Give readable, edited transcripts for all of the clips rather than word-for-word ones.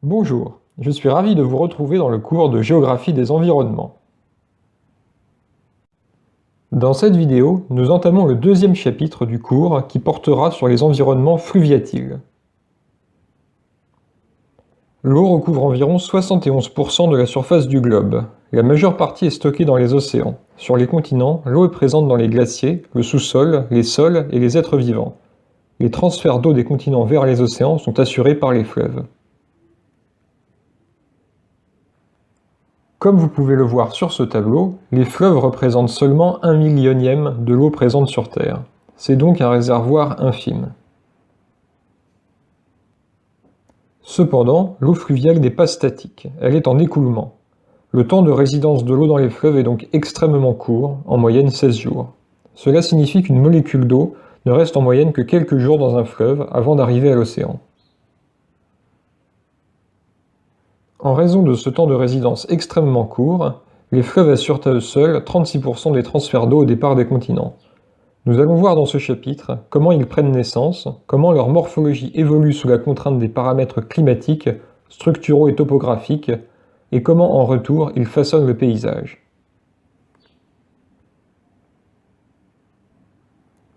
Bonjour, je suis ravi de vous retrouver dans le cours de géographie des environnements. Dans cette vidéo, nous entamons le deuxième chapitre du cours qui portera sur les environnements fluviatiles. L'eau recouvre environ 71% de la surface du globe. La majeure partie est stockée dans les océans. Sur les continents, l'eau est présente dans les glaciers, le sous-sol, les sols et les êtres vivants. Les transferts d'eau des continents vers les océans sont assurés par les fleuves. Comme vous pouvez le voir sur ce tableau, les fleuves représentent seulement 1/1000e de l'eau présente sur Terre. C'est donc un réservoir infime. Cependant, l'eau fluviale n'est pas statique, elle est en écoulement. Le temps de résidence de l'eau dans les fleuves est donc extrêmement court, en moyenne 16 jours. Cela signifie qu'une molécule d'eau ne reste en moyenne que quelques jours dans un fleuve avant d'arriver à l'océan. En raison de ce temps de résidence extrêmement court, les fleuves assurent à eux seuls 36% des transferts d'eau au départ des continents. Nous allons voir dans ce chapitre comment ils prennent naissance, comment leur morphologie évolue sous la contrainte des paramètres climatiques, structuraux et topographiques, et comment en retour ils façonnent le paysage.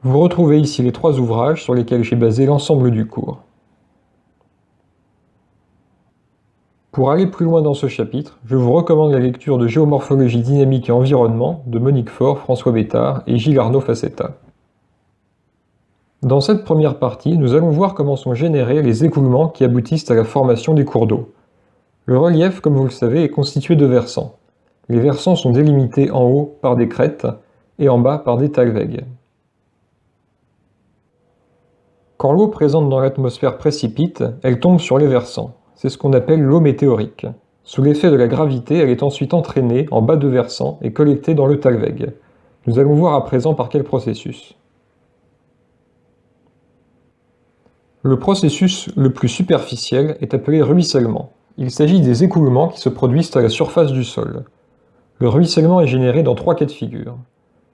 Vous retrouvez ici les 3 ouvrages sur lesquels j'ai basé l'ensemble du cours. Pour aller plus loin dans ce chapitre, je vous recommande la lecture de Géomorphologie dynamique et environnement de Monique Faure, François Bétard et Gilles Arnaud Facetta. Dans cette première partie, nous allons voir comment sont générés les écoulements qui aboutissent à la formation des cours d'eau. Le relief, comme vous le savez, est constitué de versants. Les versants sont délimités en haut par des crêtes et en bas par des talwegs. Quand l'eau présente dans l'atmosphère précipite, elle tombe sur les versants. C'est ce qu'on appelle l'eau météorique. Sous l'effet de la gravité, elle est ensuite entraînée en bas de versant et collectée dans le talweg. Nous allons voir à présent par quel processus. Le processus le plus superficiel est appelé ruissellement. Il s'agit des écoulements qui se produisent à la surface du sol. Le ruissellement est généré dans 3 cas de figure.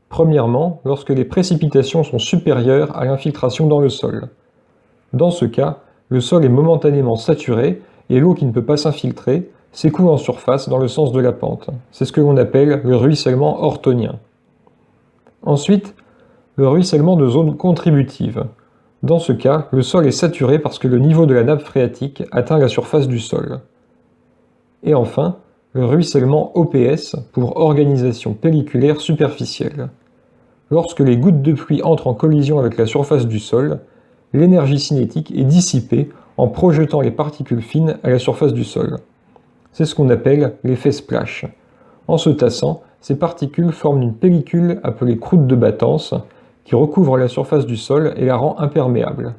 Premièrement, lorsque les précipitations sont supérieures à l'infiltration dans le sol. Dans ce cas, le sol est momentanément saturé et l'eau qui ne peut pas s'infiltrer s'écoule en surface dans le sens de la pente. C'est ce que l'on appelle le ruissellement orthonien. Ensuite, le ruissellement de zone contributive. Dans ce cas, le sol est saturé parce que le niveau de la nappe phréatique atteint la surface du sol. Et enfin, le ruissellement OPS pour organisation pelliculaire superficielle. Lorsque les gouttes de pluie entrent en collision avec la surface du sol, l'énergie cinétique est dissipée en projetant les particules fines à la surface du sol. C'est ce qu'on appelle l'effet splash. En se tassant, ces particules forment une pellicule appelée croûte de battance qui recouvre la surface du sol et la rend imperméable.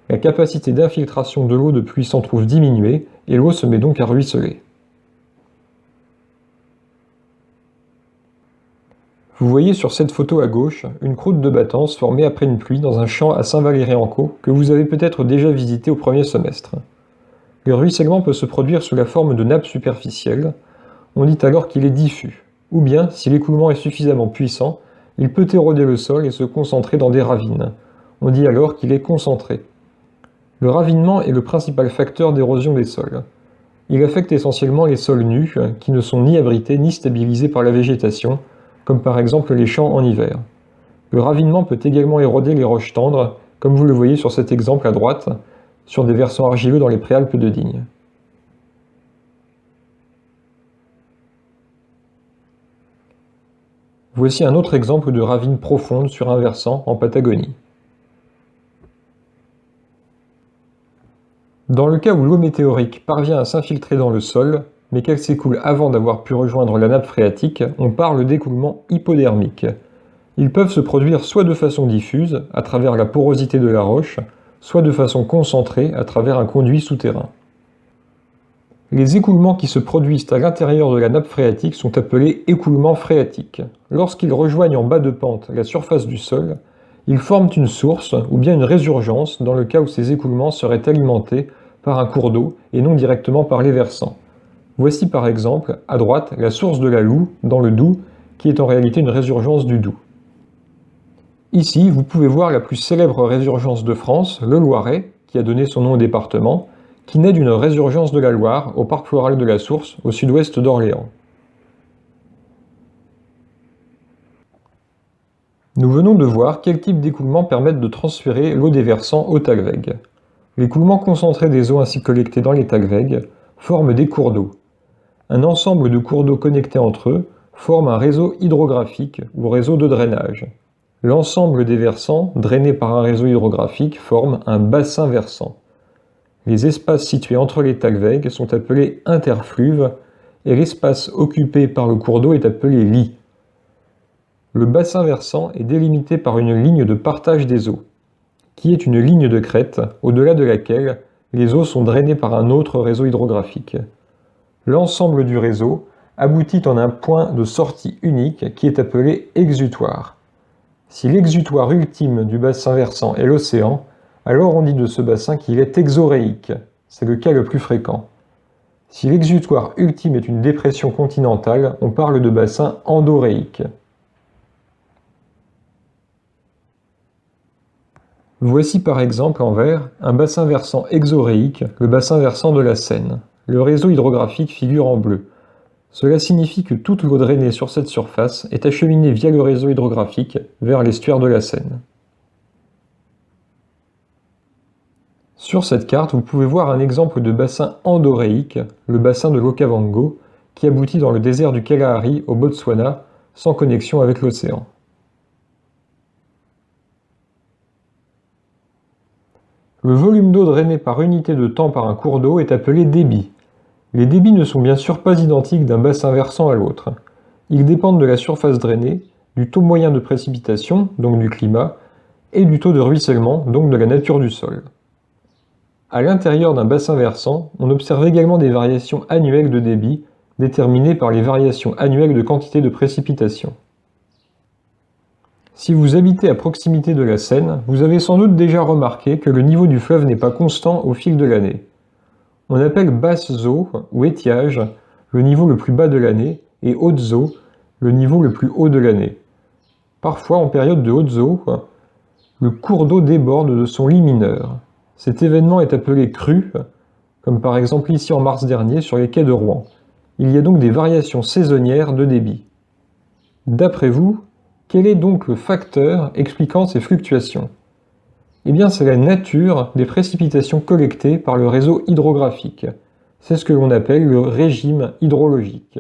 La capacité d'infiltration de l'eau de pluie s'en trouve diminuée et l'eau se met donc à ruisseler. Vous voyez sur cette photo à gauche une croûte de battance formée après une pluie dans un champ à Saint-Valery-en-Caux que vous avez peut-être déjà visité au premier semestre. Le ruissellement peut se produire sous la forme de nappes superficielles. On dit alors qu'il est diffus. Ou bien, si l'écoulement est suffisamment puissant, il peut éroder le sol et se concentrer dans des ravines. On dit alors qu'il est concentré. Le ravinement est le principal facteur d'érosion des sols. Il affecte essentiellement les sols nus, qui ne sont ni abrités ni stabilisés par la végétation, comme par exemple les champs en hiver. Le ravinement peut également éroder les roches tendres, comme vous le voyez sur cet exemple à droite, sur des versants argileux dans les préalpes de Digne. Voici un autre exemple de ravine profonde sur un versant en Patagonie. Dans le cas où l'eau météorique parvient à s'infiltrer dans le sol, mais qu'elle s'écoule avant d'avoir pu rejoindre la nappe phréatique, on parle d'écoulement hypodermique. Ils peuvent se produire soit de façon diffuse, à travers la porosité de la roche, soit de façon concentrée, à travers un conduit souterrain. Les écoulements qui se produisent à l'intérieur de la nappe phréatique sont appelés écoulements phréatiques. Lorsqu'ils rejoignent en bas de pente la surface du sol, ils forment une source ou bien une résurgence dans le cas où ces écoulements seraient alimentés par un cours d'eau et non directement par les versants. Voici par exemple, à droite, la source de la Loue, dans le Doubs, qui est en réalité une résurgence du Doubs. Ici, vous pouvez voir la plus célèbre résurgence de France, le Loiret, qui a donné son nom au département, qui naît d'une résurgence de la Loire au parc floral de la Source, au sud-ouest d'Orléans. Nous venons de voir quels types d'écoulements permettent de transférer l'eau des versants au talweg. L'écoulement concentré des eaux ainsi collectées dans les talwegs forme des cours d'eau. Un ensemble de cours d'eau connectés entre eux forme un réseau hydrographique ou réseau de drainage. L'ensemble des versants, drainés par un réseau hydrographique, forme un bassin versant. Les espaces situés entre les talwegs sont appelés interfluves et l'espace occupé par le cours d'eau est appelé lit. Le bassin versant est délimité par une ligne de partage des eaux, qui est une ligne de crête au-delà de laquelle les eaux sont drainées par un autre réseau hydrographique. L'ensemble du réseau aboutit en un point de sortie unique qui est appelé exutoire. Si l'exutoire ultime du bassin versant est l'océan, alors on dit de ce bassin qu'il est exoréique, c'est le cas le plus fréquent. Si l'exutoire ultime est une dépression continentale, on parle de bassin endoréique. Voici par exemple en vert un bassin versant exoréique, le bassin versant de la Seine. Le réseau hydrographique figure en bleu. Cela signifie que toute l'eau drainée sur cette surface est acheminée via le réseau hydrographique vers l'estuaire de la Seine. Sur cette carte, vous pouvez voir un exemple de bassin endoréique, le bassin de l'Okavango, qui aboutit dans le désert du Kalahari au Botswana, sans connexion avec l'océan. Le volume d'eau drainé par unité de temps par un cours d'eau est appelé débit. Les débits ne sont bien sûr pas identiques d'un bassin versant à l'autre. Ils dépendent de la surface drainée, du taux moyen de précipitation, donc du climat, et du taux de ruissellement, donc de la nature du sol. À l'intérieur d'un bassin versant, on observe également des variations annuelles de débit, déterminées par les variations annuelles de quantité de précipitation. Si vous habitez à proximité de la Seine, vous avez sans doute déjà remarqué que le niveau du fleuve n'est pas constant au fil de l'année. On appelle basses eaux ou étiage le niveau le plus bas de l'année et hautes eaux le niveau le plus haut de l'année. Parfois, en période de hautes eaux, le cours d'eau déborde de son lit mineur. Cet événement est appelé crue, comme par exemple ici en mars dernier sur les quais de Rouen. Il y a donc des variations saisonnières de débit. D'après vous, quel est donc le facteur expliquant ces fluctuations? Eh bien, c'est la nature des précipitations collectées par le réseau hydrographique. C'est ce que l'on appelle le régime hydrologique.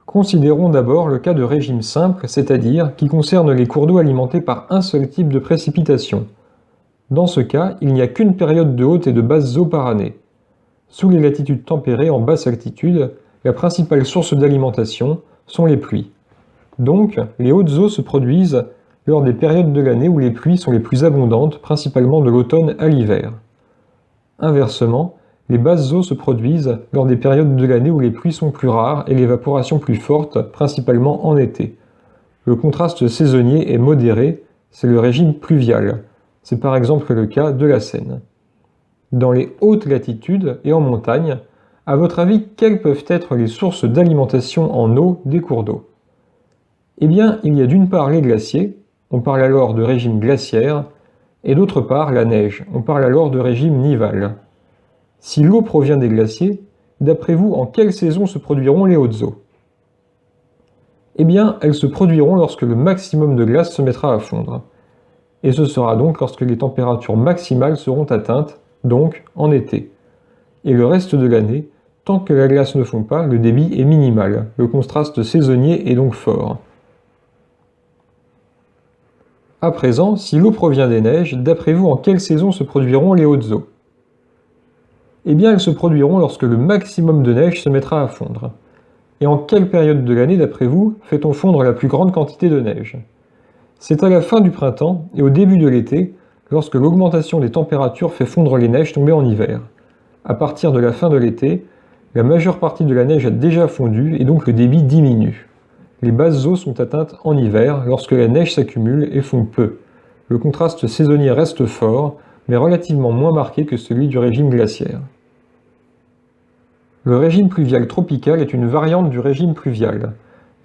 Considérons d'abord le cas de régime simple, c'est-à-dire qui concerne les cours d'eau alimentés par un seul type de précipitation. Dans ce cas, il n'y a qu'une période de hautes et de basses eaux par année. Sous les latitudes tempérées en basse altitude, la principale source d'alimentation sont les pluies. Donc, les hautes eaux se produisent lors des périodes de l'année où les pluies sont les plus abondantes, principalement de l'automne à l'hiver. Inversement, les basses eaux se produisent lors des périodes de l'année où les pluies sont plus rares et l'évaporation plus forte, principalement en été. Le contraste saisonnier est modéré, c'est le régime pluvial. C'est par exemple le cas de la Seine. Dans les hautes latitudes et en montagne, à votre avis, quelles peuvent être les sources d'alimentation en eau des cours d'eau? Eh bien, il y a d'une part les glaciers, on parle alors de régime glaciaire, et d'autre part la neige, on parle alors de régime nival. Si l'eau provient des glaciers, d'après vous, en quelle saison se produiront les hautes eaux? Eh bien, elles se produiront lorsque le maximum de glace se mettra à fondre. Et ce sera donc lorsque les températures maximales seront atteintes, donc en été. Et le reste de l'année, tant que la glace ne fond pas, le débit est minimal. Le contraste saisonnier est donc fort. À présent, si l'eau provient des neiges, d'après vous, en quelle saison se produiront les hautes eaux? Eh bien, elles se produiront lorsque le maximum de neige se mettra à fondre. Et en quelle période de l'année, d'après vous, fait-on fondre la plus grande quantité de neige? C'est à la fin du printemps et au début de l'été, lorsque l'augmentation des températures fait fondre les neiges tombées en hiver. À partir de la fin de l'été, la majeure partie de la neige a déjà fondu et donc le débit diminue. Les basses eaux sont atteintes en hiver lorsque la neige s'accumule et fond peu. Le contraste saisonnier reste fort, mais relativement moins marqué que celui du régime glaciaire. Le régime pluvial tropical est une variante du régime pluvial.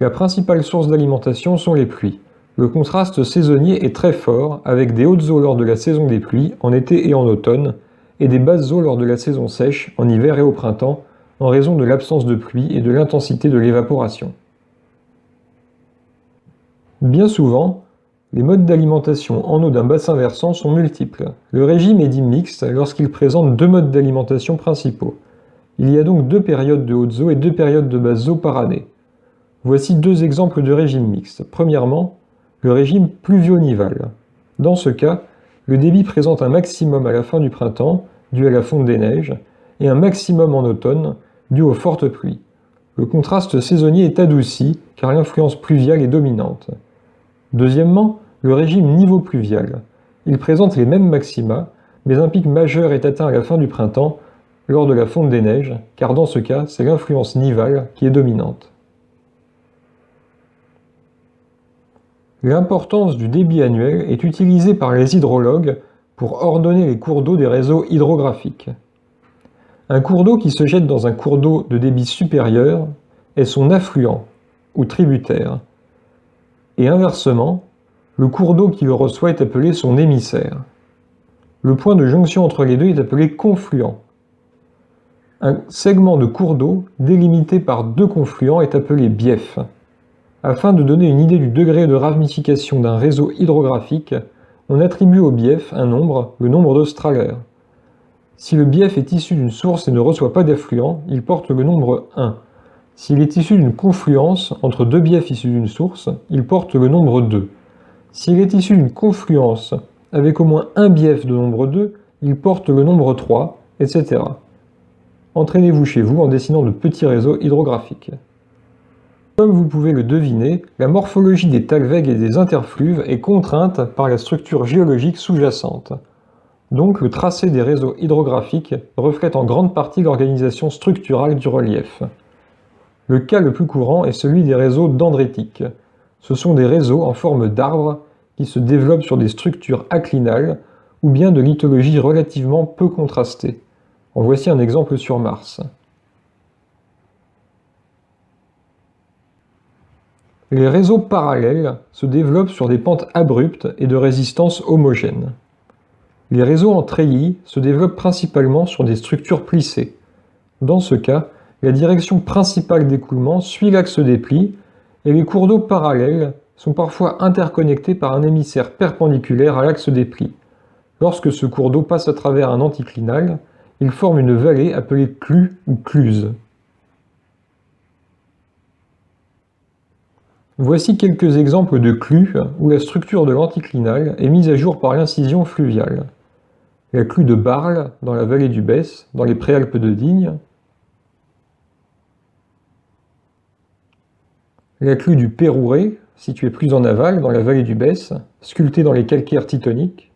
La principale source d'alimentation sont les pluies. Le contraste saisonnier est très fort, avec des hautes eaux lors de la saison des pluies, en été et en automne, et des basses eaux lors de la saison sèche, en hiver et au printemps, en raison de l'absence de pluie et de l'intensité de l'évaporation. Bien souvent, les modes d'alimentation en eau d'un bassin versant sont multiples. Le régime est dit mixte lorsqu'il présente deux modes d'alimentation principaux. Il y a donc deux périodes de hautes eaux et deux périodes de basses eaux par année. Voici deux exemples de régime mixte. Premièrement, le régime pluvio-nival. Dans ce cas, le débit présente un maximum à la fin du printemps, dû à la fonte des neiges, et un maximum en automne, dû aux fortes pluies. Le contraste saisonnier est adouci, car l'influence pluviale est dominante. Deuxièmement, le régime niveau-pluvial. Il présente les mêmes maxima, mais un pic majeur est atteint à la fin du printemps, lors de la fonte des neiges, car dans ce cas, c'est l'influence nivale qui est dominante. L'importance du débit annuel est utilisée par les hydrologues pour ordonner les cours d'eau des réseaux hydrographiques. Un cours d'eau qui se jette dans un cours d'eau de débit supérieur est son affluent, ou tributaire. Et inversement, le cours d'eau qui le reçoit est appelé son émissaire. Le point de jonction entre les deux est appelé confluent. Un segment de cours d'eau délimité par deux confluents est appelé bief. Afin de donner une idée du degré de ramification d'un réseau hydrographique, on attribue au bief un nombre, le nombre de Strahler. Si le bief est issu d'une source et ne reçoit pas d'affluent, il porte le nombre 1. S'il est issu d'une confluence entre deux biefs issus d'une source, il porte le nombre 2. S'il est issu d'une confluence avec au moins un bief de nombre 2, il porte le nombre 3, etc. Entraînez-vous chez vous en dessinant de petits réseaux hydrographiques. Comme vous pouvez le deviner, la morphologie des talwegs et des interfluves est contrainte par la structure géologique sous-jacente. Donc le tracé des réseaux hydrographiques reflète en grande partie l'organisation structurale du relief. Le cas le plus courant est celui des réseaux dendritiques. Ce sont des réseaux en forme d'arbre qui se développent sur des structures acclinales ou bien de lithologie relativement peu contrastée. En voici un exemple sur Mars. Les réseaux parallèles se développent sur des pentes abruptes et de résistance homogène. Les réseaux en treillis se développent principalement sur des structures plissées. Dans ce cas, la direction principale d'écoulement suit l'axe des plis et les cours d'eau parallèles sont parfois interconnectés par un émissaire perpendiculaire à l'axe des plis. Lorsque ce cours d'eau passe à travers un anticlinal, il forme une vallée appelée clue ou cluse. Voici quelques exemples de clues où la structure de l'anticlinal est mise à jour par l'incision fluviale. La clue de Barle, dans la vallée du Besse, dans les préalpes de Digne. La clue du Pérouret, située plus en aval, dans la vallée du Besse, sculptée dans les calcaires titoniques.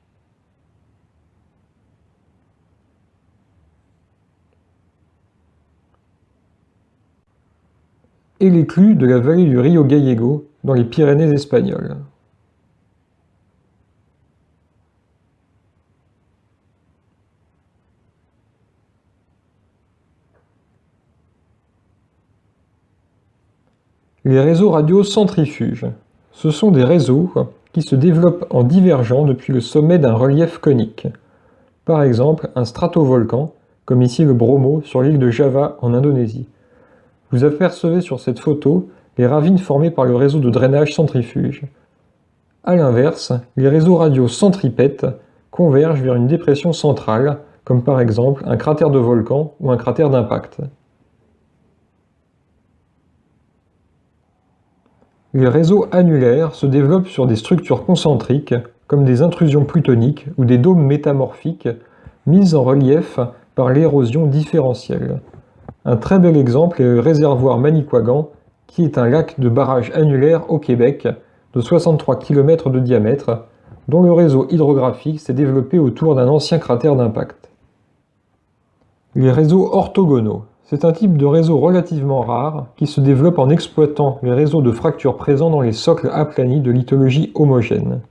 Et les clues de la vallée du Rio Gallego, dans les Pyrénées espagnoles. Les réseaux radiocentrifuges. Ce sont des réseaux qui se développent en divergeant depuis le sommet d'un relief conique. Par exemple, un stratovolcan, comme ici le Bromo sur l'île de Java en Indonésie. Vous apercevez sur cette photo les ravines formées par le réseau de drainage centrifuge. A l'inverse, les réseaux radiocentripètes convergent vers une dépression centrale, comme par exemple un cratère de volcan ou un cratère d'impact. Les réseaux annulaires se développent sur des structures concentriques, comme des intrusions plutoniques ou des dômes métamorphiques, mises en relief par l'érosion différentielle. Un très bel exemple est le réservoir Manicouagan, qui est un lac de barrage annulaire au Québec, de 63 km de diamètre, dont le réseau hydrographique s'est développé autour d'un ancien cratère d'impact. Les réseaux orthogonaux. C'est un type de réseau relativement rare qui se développe en exploitant les réseaux de fractures présents dans les socles aplanis de lithologie homogène.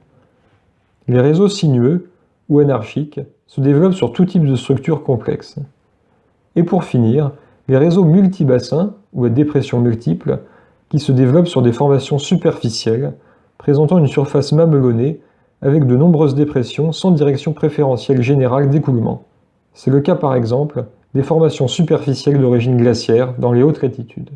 Les réseaux sinueux, ou anarchiques, se développent sur tout type de structures complexes. Et pour finir, les réseaux multibassins, ou à dépression multiple, qui se développent sur des formations superficielles, présentant une surface mamelonnée avec de nombreuses dépressions sans direction préférentielle générale d'écoulement. C'est le cas par exemple des formations superficielles d'origine glaciaire dans les hautes latitudes.